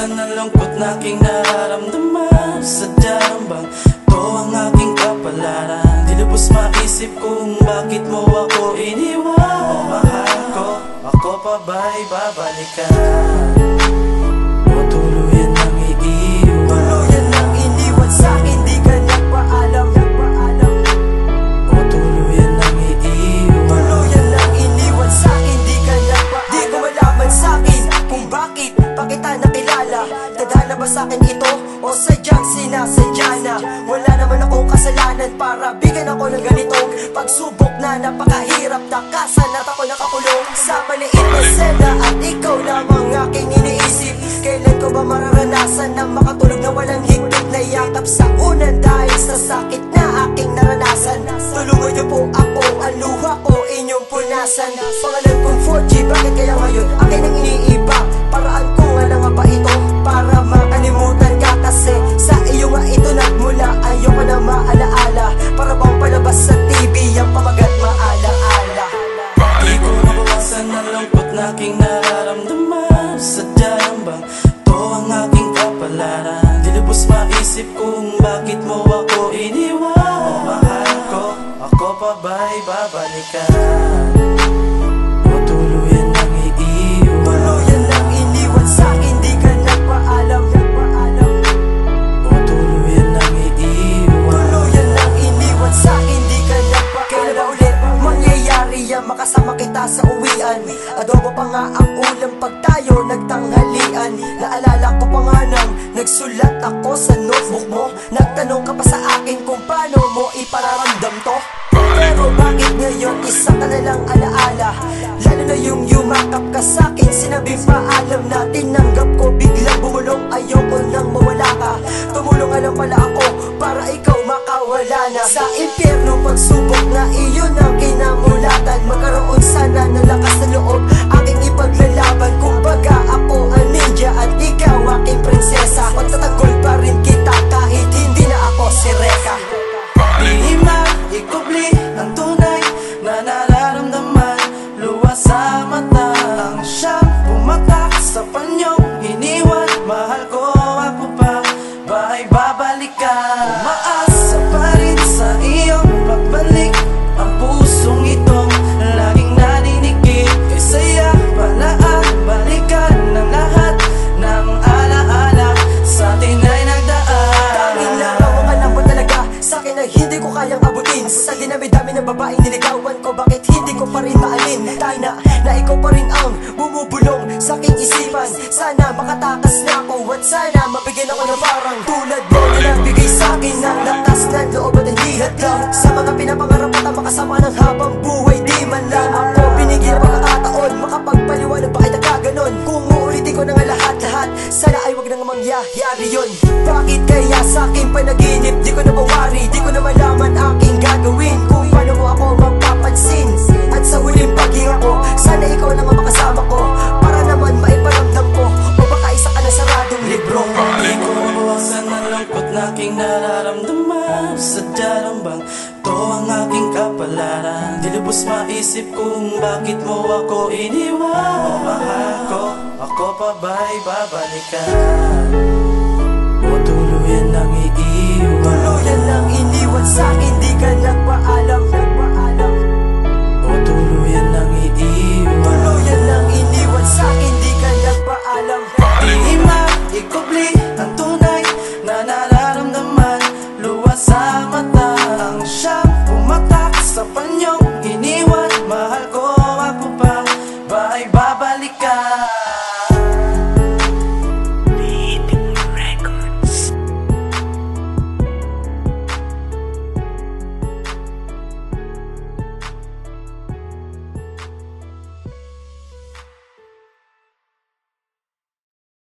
mabawasan ang lungkot na aking nararamdaman. Sadya lang bang ito ang aking kapalaran? Di lubos maisip kung bakit mo ako iniwan. O mahal ko, ako pa ba'y babalikan? O tuluyan nang iiwan? Tuluyan nang iniwan sa'kin, di ka nagpaalam. O tuluyan nang iiwan? Tuluyan nang iniwan sa'kin, di ka nagpaalam. Di ko malaman sa'kin kung bakit pa kita nakilala. Tadhana ba sa'kin ito o sadyang sinasadya na? Wala naman akong kasalanan para bigyan ako ng ganitong pagsubok na napakahirap takasan at ako nakakulong sa maliit na selda. At ikaw lamang aking iniisip, kailan ko ba mararanasan na makatulog na walang higpit na yakap sa unan dahil sa sakit na aking naranasan. Tulungan niyo po ako, ang luha ko inyong punasan. Pangalan kong 4G, bakit kaya ngayon akin ang iniiba? Paraan ko nga lang ba ito para makalimutan ka? Kasi sa iyo nga ito nagmula, ayoko na maalaala. Para bang palabas sa TV ang pamagat maalaala. Di ko mabawasan ang lungkot na aking nararamdaman. Sadya lang bang ito ang aking kapalaran? Di lubos maisip kung bakit mo ako iniwan. O mahal ko, ako pa ba'y babalikan? O tuluyan nang iiwan? Tuluyan nang iniwan sa'kin, di ka nagpaalam. O tuluyan nang iiwan? Tuluyan nang iniwan sa'kin, di ka nagpaalam. Kailan ba ulit mangyayari yan? Makasama kita sa uwian. Adobo pa nga ang ulam pag tayo nagtanghalian. Naalala ko pa nga nang nagsulat ako sa notebook mo. Nagtanong ka pa sa akin kung paano mo ipararamdam to. Pero bakit ngayon isa ka na lang alaala? Lalo na yung yumakap ka sa'kin, sinabi paalam na tinanggap ko. Biglang bumulong, ayoko nang mawala ka. Tumulong nga lang pala ako para ikaw makawala na sa impyerno. Pagsubok na iyon ang kinamulatan. Magkaroon sana ng lakas na loob aking ipaglalaban. Kumbaga ako ang ninja at ikaw aking prinsesa. Pagtatanggol pa rin kita kahit hindi na ako si Reka. Di maikubli ang tunay na nararamdaman. Luwa sa mata ang siyang pumatak sa panyong iniwan. Mahal ko, ako pa ba'y babalikan? Umaasa pa rin sa iyong pagbalik. Ang pusong itong laging naninikip. Kay saya pala ang balikan ng lahat ng alaala sa atin ay nagdaan. Tanging larawan ka lang ba talaga sa'kin na hindi ko kayang abutin? Sa dinami-dami ng babaeng niligawan ko, bakit hindi ko pa rin maalin? Tana na ikaw pa rin ang bumubulong sa aking isipan. Sana makatakas na ako at sana mabigyan ako ng parang tulad mo na nagbigay sa'kin ng lakas ng loob at hihad lang sa mga pinapangarap at ang makasama ng habang buhay. Di man lang ako binigyan ng pagkakataon makapagpaliwanag bakit nagkaganon. Kung uulitin ko na nga lahat-lahat, sana ay wag nang mangyayari yun. Bakit kaya sa'king panaginip di ko na mawari? Di ko na malaman aking gagawin kung paano mo ako mapapansin. At sa huling paghinga ko, sana ikaw lang ang makasama ko para naman maiparamdam ko. O baka isa ka na saradong libro. Di ko mabawasan ang lungkot na aking nararamdaman. Sadya lang bang ito ang aking kapalaran? Di lubos maisip kung bakit mo ako iniwan. O mahal ko, ako pa ba'y babalikan? O tuluyan nang iiwan? Tuluyan nang iniwan sa'kin, di ka nagpaalam. O tuluyan nang iiwan?